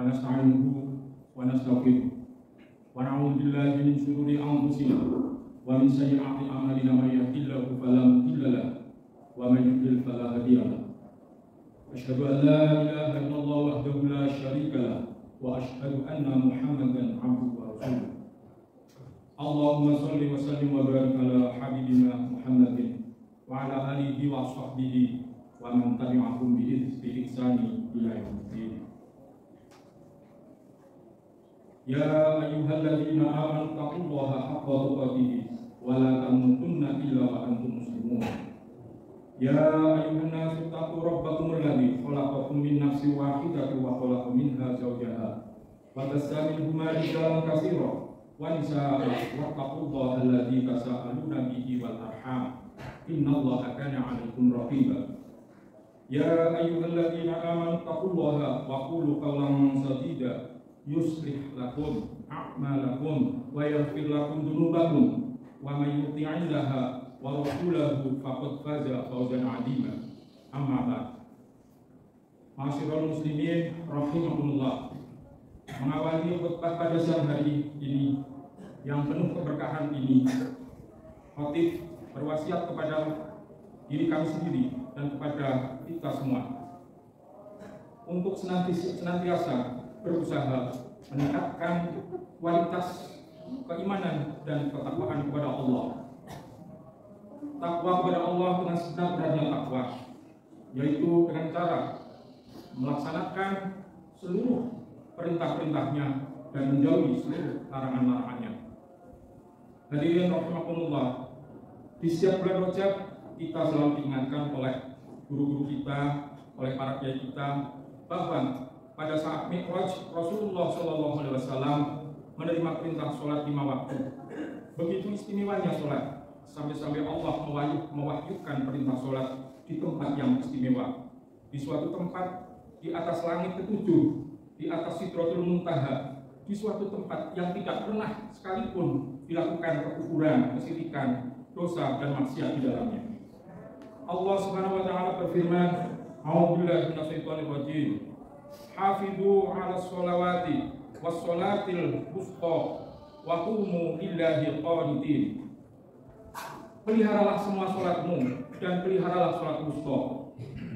ونستعينه ونستغفره ونعوذ بالله من شرور أنفسنا ومن سيئات أعمالنا من يهده الله فلا مضل له ومن يضلل فلا هادي له أشهد أن لا إله إلا الله وحده لا شريك له وأشهد أن محمدا عبده ورسوله اللهم صل وسلم وبارك على حبيبنا محمد وعلى آله وصحبه ومن تبعهم بإحسان إلى يوم الدين. يا أيها الذين آمنوا اتقوا الله حق تقاته ولا تموتن إلا وأنتم مسلمون. يا أيها الناس اتقوا ربكم الذي خلقكم من نفس واحدة وخلق منها زوجها وبث منهما رجالا كثيرا ونساء واتقوا الله الذي تساءلون به والأرحام إن الله كان عليكم رقيبا. يا أيها الذين آمنوا اتقوا الله وقولوا قولا سديدا يصلح لكم أعمالكم ويغفر لكم ذنوبكم ومن يطع الله ورسوله فقد فاز فوزا عظيما. أما بعد. Ma'asyiral muslimin rahimakumullah. Mengawali khutbah pada siang hari ini yang penuh keberkahan ini, khatib berwasiat kepada diri kami sendiri dan kepada kita semua untuk senantiasa berusaha meningkatkan kualitas keimanan dan ketakwaan kepada Allah. Takwa kepada Allah dengan sebenar-benarnya takwa, yaitu dengan cara melaksanakan seluruh perintah-perintahnya dan menjauhi seluruh larangan-larangannya. Hadirin rahimakumullah, di setiap bulan Rajab kita selalu diingatkan oleh guru-guru kita, oleh para kiai kita, bahwa pada saat Mi'raj Rasulullah SAW menerima perintah sholat 5 waktu. Begitu istimewanya sholat, sampai-sampai Allah mewahyukan perintah sholat di tempat yang istimewa, di suatu tempat di atas langit ketujuh, di atas Sidratul Muntaha, di suatu tempat yang tidak pernah sekalipun dilakukan kekufuran, kesyirikan, dosa dan maksiat di dalamnya. Allah Subhanahu wa taala berfirman, "A'udzubillahi minasyaitonir rajim. Hafidhu 'alas sholawati was sholatil wusta wa qumu lillahi qanitin." Peliharalah semua sholatmu dan peliharalah sholat wusta.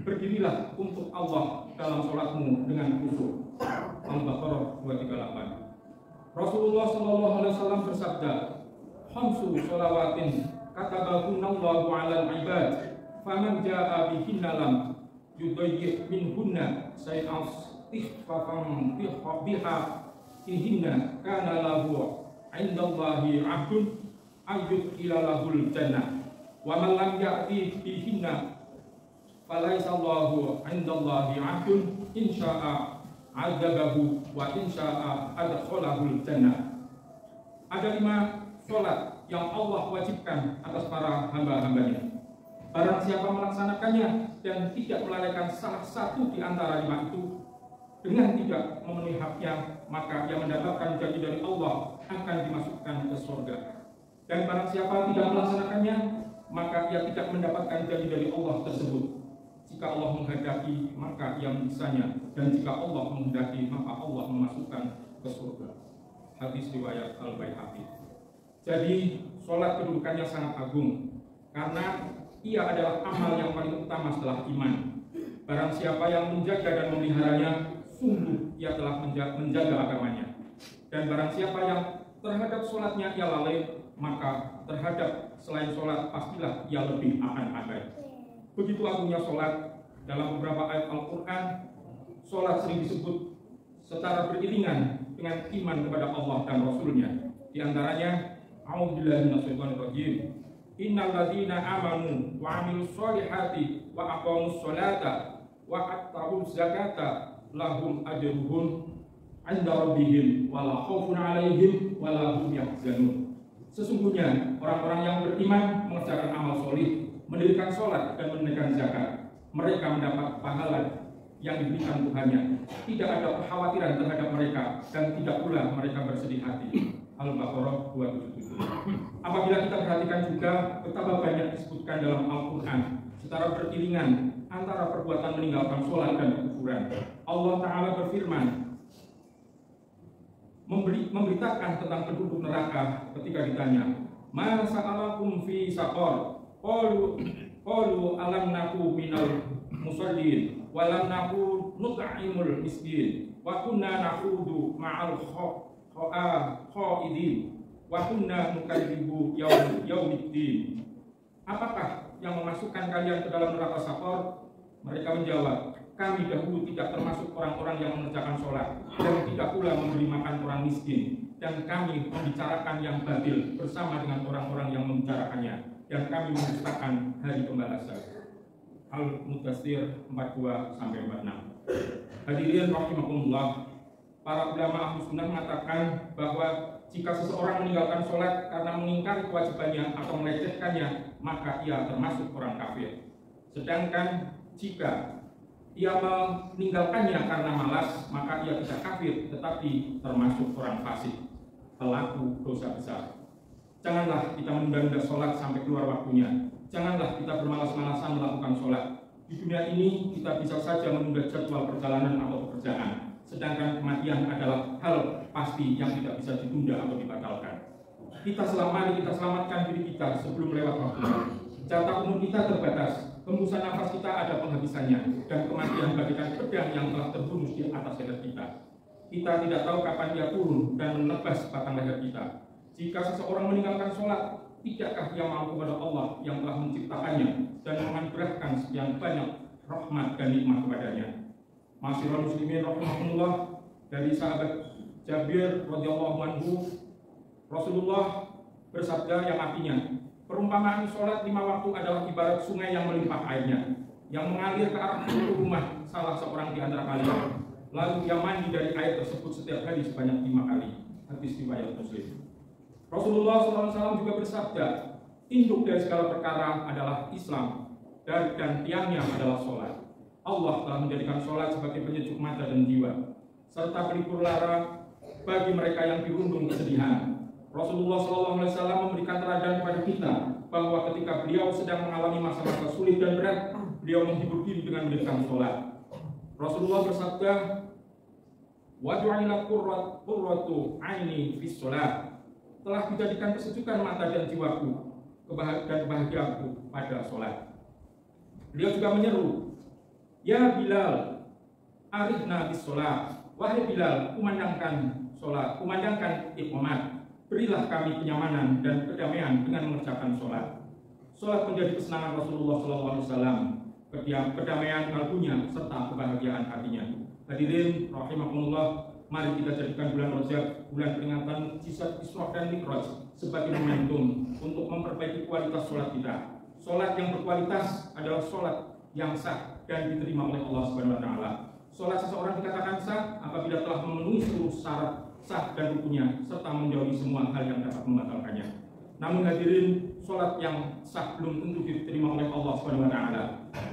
Berdirilah untuk Allah dalam sholatmu dengan khusyuk. Al-Baqarah 238. Rasulullah SAW bersabda, "Khamsu sholawatin katabahunallahu 'alal 'ibad, faman jaa'a bihinna lam yudayyi' minhunna say'an istihfafan biha ihinna kana lahu 'indallahi 'abdun ayyud ila lahul jannah wa man lam ya'ti bihinna falaysa Allahu 'indallahi 'abdun insya'a 'adzabahu wa insya'a adkhalahul jannah." Ada 5 sholat yang Allah wajibkan atas para hamba-hambanya. Barang siapa melaksanakannya dan tidak melalaikan salah satu di antara 5 itu dengan tidak memenuhi haknya, maka yang mendapatkan janji dari Allah akan dimasukkan ke surga. Dan barang siapa tidak melaksanakannya, maka ia tidak mendapatkan janji dari Allah tersebut. Jika Allah menghendaki, maka ia menyiksa-Nya, dan jika Allah menghendaki, maka Allah memasukkan ke surga. Hadis riwayat Al-Baihaqi. Jadi, sholat kedudukannya sangat agung karena ia adalah amal yang paling utama setelah iman. Barang siapa yang menjaga dan memeliharanya, sungguh ia telah menjaga agamanya. Dan barang siapa yang terhadap sholatnya ia lalai, maka terhadap selain sholat pastilah ia lebih akan abai. Begitu agungnya sholat. Dalam beberapa ayat Al-Quran, sholat sering disebut secara beriringan dengan iman kepada Allah dan Rasulnya. Di antaranya, A'udzubillahi minasyaitonir rajim. Innal ladzina amanu wa 'amilus sholihati wa aqamus sholata wa ata'uz zakata lahum ajruhum 'inda rabbihim wa la khaufun 'alaihim wa la hum yahzanun. Sesungguhnya orang-orang yang beriman mengerjakan amal solih, mendirikan sholat dan menunaikan zakat, mereka mendapat pahala yang diberikan Tuhannya. Tidak ada kekhawatiran terhadap mereka dan tidak pula mereka bersedih hati. Al-Baqarah 277. Apabila kita perhatikan juga betapa banyak disebutkan dalam Al-Quran secara beriringan antara perbuatan meninggalkan sholat dan kekufuran. Allah Ta'ala berfirman, memberitakan tentang penduduk neraka ketika ditanya, "Ma sa'alakum fi saqar?" Qalu alam naku minal musallin wa lam naku nut'imul miskin wa kunna naqudu ma'al khaidin wa kunna nukadzibu yaumiddin. Apakah yang memasukkan kalian ke dalam neraka Saqar? Mereka menjawab, kami dahulu tidak termasuk orang-orang yang mengerjakan sholat dan tidak pula memberi makan orang miskin, dan kami membicarakan yang batil bersama dengan orang-orang yang membicarakannya, dan kami mendustakan hari pembalasan. Al-Mudaththir 42-46. Hadirin rahimakumullah, para ulama Ahlus Sunnah mengatakan bahwa jika seseorang meninggalkan sholat karena mengingkari kewajibannya atau melecehkannya, maka ia termasuk orang kafir. Sedangkan jika ia meninggalkannya karena malas, maka ia tidak kafir, tetapi termasuk orang fasik, pelaku dosa besar. Janganlah kita menunda-nunda sholat sampai keluar waktunya. Janganlah kita bermalas-malasan melakukan sholat. Di dunia ini kita bisa saja menunda jadwal perjalanan atau pekerjaan, sedangkan kematian adalah hal pasti yang tidak bisa ditunda atau dibatalkan. Kita selamatkan diri kita sebelum lewat waktunya. Jatah umur kita terbatas, hembusan nafas kita ada penghabisannya, dan kematian bagaikan pedang yang telah terbunuh di atas leher kita. Kita tidak tahu kapan dia turun dan menebas batang leher kita. Jika seseorang meninggalkan sholat, tidakkah dia mau kepada Allah yang telah menciptakannya dan menganugerahkan sekian banyak rahmat dan nikmat kepadanya? Masyiral muslimin rahimahumullah, dari sahabat Jabir radhiyallahu anhu, Rasulullah bersabda yang artinya, perumpamaan sholat 5 waktu adalah ibarat sungai yang melimpah airnya, yang mengalir ke arah rumah salah seorang di antara kalian, lalu dia mandi dari air tersebut setiap hari sebanyak 5 kali. Hadis riwayat Muslim. Rasulullah SAW juga bersabda, induk dari segala perkara adalah Islam, dan tiangnya adalah sholat. Allah telah menjadikan sholat sebagai penyejuk mata dan jiwa, serta pelipur lara bagi mereka yang dirundung kesedihan. Rasulullah SAW memberikan teladan kepada kita bahwa ketika beliau sedang mengalami masa-masa sulit dan berat, beliau menghibur diri dengan mendirikan sholat. Rasulullah bersabda, "Wa ju'ilat qurratu 'aini fis sholat." Telah dijadikan kesejukan mata dan jiwaku dan kebahagiaanku pada sholat. Beliau juga menyeru, "Ya Bilal, arihna bis sholat." Wahai Bilal, kumandangkan sholat, kumandangkan iqamat. Berilah kami kenyamanan dan kedamaian dengan mengerjakan sholat. Sholat menjadi kesenangan Rasulullah SAW, kedamaian kalbunya serta kebahagiaan hatinya. Hadirin rahimakumullah, mari kita jadikan bulan Rajab, bulan peringatan mukjizat Isra dan Mi'raj, sebagai momentum untuk memperbaiki kualitas sholat kita. Sholat yang berkualitas adalah sholat yang sah dan diterima oleh Allah Subhanahu wa Ta'ala. Sholat seseorang dikatakan sah apabila telah memenuhi seluruh syarat sah dan rukunnya, serta menjauhi semua hal yang dapat membatalkannya. Namun hadirin, sholat yang sah belum tentu diterima oleh Allah Subhanahu wa Ta'ala.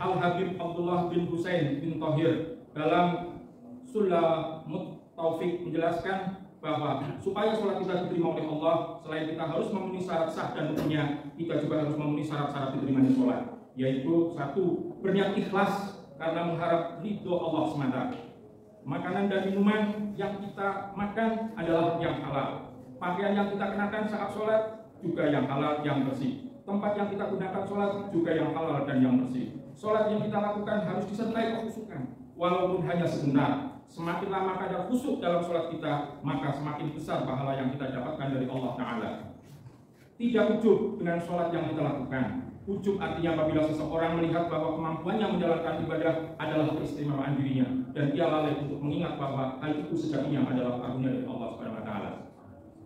Al-Habib Abdullah bin Husain bin Thahir dalam Sulamut Taufik menjelaskan bahwa supaya sholat kita diterima oleh Allah, selain kita harus memenuhi syarat sah dan rukunnya, kita juga harus memenuhi syarat-syarat diterimanya sholat, yaitu 1. Berniat ikhlas karena mengharap ridho Allah semata. Makanan dan minuman yang kita makan adalah yang halal. Pakaian yang kita kenakan saat sholat juga yang halal, yang bersih. Tempat yang kita gunakan sholat juga yang halal dan yang bersih. Sholat yang kita lakukan harus disertai kekhusyukan, walaupun hanya sebentar. Semakin lama kadar khusyuk dalam sholat kita, maka semakin besar pahala yang kita dapatkan dari Allah Ta'ala. Tidak ujub dengan sholat yang kita lakukan. Ujub artinya apabila seseorang melihat bahwa kemampuannya menjalankan ibadah adalah keistimewaan dirinya, dan ia lalai untuk mengingat bahwa hal itu sejatinya adalah karunia dari Allah Subhanahu wa Ta'ala.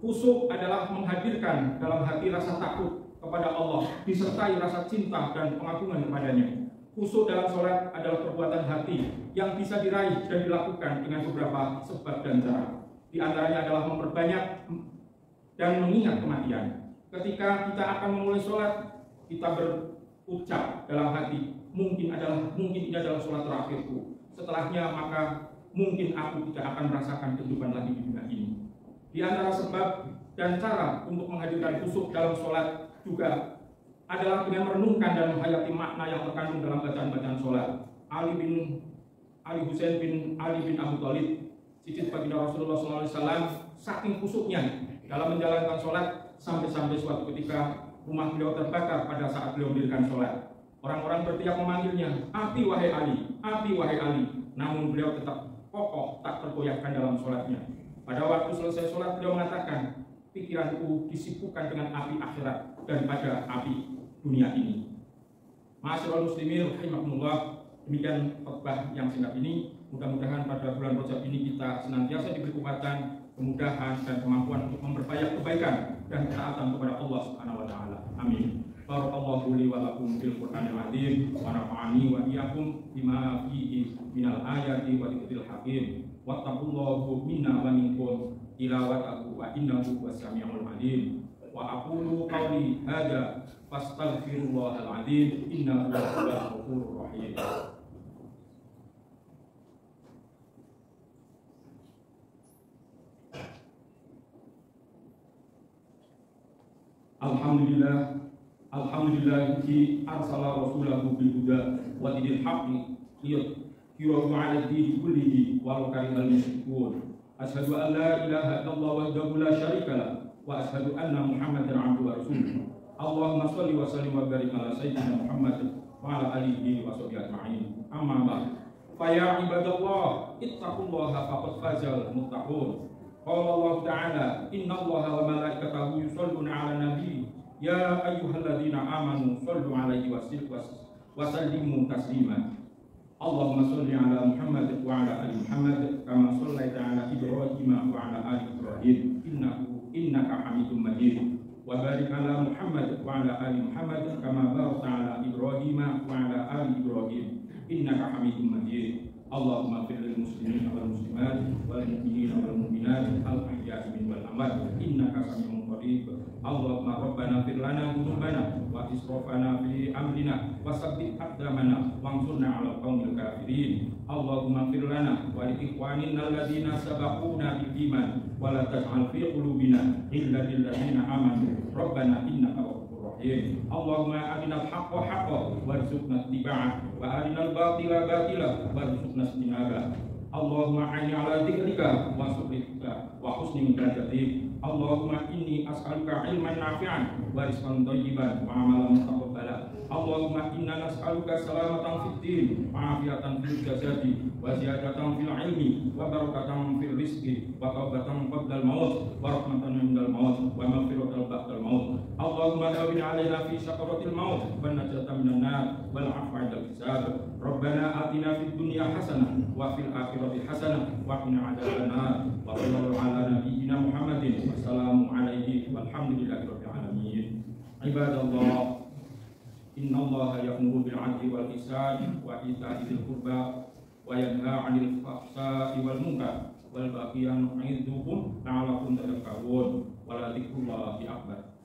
Khusyuk adalah menghadirkan dalam hati rasa takut kepada Allah, disertai rasa cinta dan pengagungan kepadanya. Khusyuk dalam sholat adalah perbuatan hati yang bisa diraih dan dilakukan dengan beberapa sebab dan cara. Di antaranya adalah memperbanyak dan mengingat kematian. Ketika kita akan memulai sholat, kita berucap dalam hati, mungkin ini adalah sholat terakhirku. Setelahnya maka mungkin aku tidak akan merasakan kehidupan lagi di dunia ini. Di antara sebab dan cara untuk menghadirkan khusyuk dalam sholat juga adalah dengan merenungkan dan menghayati makna yang terkandung dalam bacaan-bacaan sholat. Ali Husain bin Ali bin Abu Thalib, cicit baginda Rasulullah SAW, saking khusyuknya dalam menjalankan sholat, sampai-sampai suatu ketika rumah beliau terbakar pada saat beliau mendirikan sholat. Orang-orang berteriak memanggilnya, api wahai Ali, api wahai Ali. Namun beliau tetap kokoh, tak tergoyahkan dalam sholatnya. Pada waktu selesai sholat, beliau mengatakan, pikiranku disibukkan dengan api akhirat daripada api dunia ini. Ma'asyiral muslimin rahimakumullah, demikian khutbah yang singkat ini. Mudah-mudahan pada bulan Rajab ini kita senantiasa diberi kekuatan, kemudahan dan kemampuan untuk memperbanyak kebaikan dan ketaatan kepada Allah Subhanahu wa taala. Amin. Barakallahu li wa lakum fil Qur'anil azim wa nafa'ani wa iyyakum bima fihi minal ayati wa dzikril hakim. Wattaqullahu minna wa minkum tilawatahu wa innahu was-sami'ul alim. Wa aqulu qawli hadza fastaghfirullahal azim innahu huwal ghafurur rahim. Alhamdulillahi arsala rasulahu bil huda wa dinil haqqi liyudhhirahu 'ala ad-dini kullihi walau karihal musyrikun. Asyhadu an la ilaha illallah wahdahu la syarika lah wa asyhadu anna Muhammadan 'abduhu wa rasuluh. Allahumma shalli wa sallim wa barik ala sayyidina Muhammad wa ala alihi wa sahbihi ajma'in. Amma ba'd. Fa ya ibadallah ittaqullaha faqad fazal muttaqun. Qala Allah Ta'ala, innallaha wa malaikatahu yusholluna 'alan nabi ya ayyuhalladzina amanu shollu 'alaihi wa sallimu taslima. Allahumma sholli 'ala Muhammad wa 'ala ali Muhammad kama shallaita 'ala Ibrahim wa 'ala ali Ibrahim innaka Hamidum Majid. Wa barik 'ala Muhammad wa 'ala ali Muhammad kama barakta 'ala Ibrahim wa 'ala ali Ibrahim innaka Hamidum Majid. Allahumma fir lil muslimin wal muslimat wal mu'minin wal mu'minat al ahya'i minhum wal amwat innaka sami'un qarib. Allahumma rabbana fir lana dhunubana wa israfana fi amrina wa sabbit aqdamana wansurna 'alal qaumil kafirin. Allahumma fir lana wa li ikhwanina alladziina sabaquna bil iman wa la taj'al fi qulubina ghillan lil ladzina amanu rabbana innaka ghafurur rahim. Allahumma arinal haqqa haqqan warzuqna ittiba'ah wa arinal batila batila warzuqna ijtinabah. Allahumma a'inni 'ala dzikrika wa syukrika wa husni ibadatik. Allahumma inni as'aluka ilman nafi'an wa rizqan thayyiban wa amalan mutaqabbala. Allahumma inna nas'aluka salamatan fid din wa afiatan fil jasadi wa ziyadatan fil ilmi wa barakatan fil rizqi wa tawbatan qabla al-maut wa rahmatan indal maut wa maghfiratan ba'dal maut. Allahumma hawwin 'alaina fi sakaratil maut wa najatan minan nar wal 'afwa 'indal hisab. Rabbana atina fid dunya hasanah wa fil akhirati hasanah wa qina 'adzabannar. Wa sallallahu ala nabiyyina Muhammadin. Wassalamu alaihi walhamdulillahi rabbil alamin. Ibadallah, innallaha ya'muru bil 'adli wal ihsani wa ita'i dzil qurba wa yanha 'anil fahsya'i wal munkar wal baghi ya'idzukum la'allakum tadhakkarun. Wa la dzikrullahi akbar.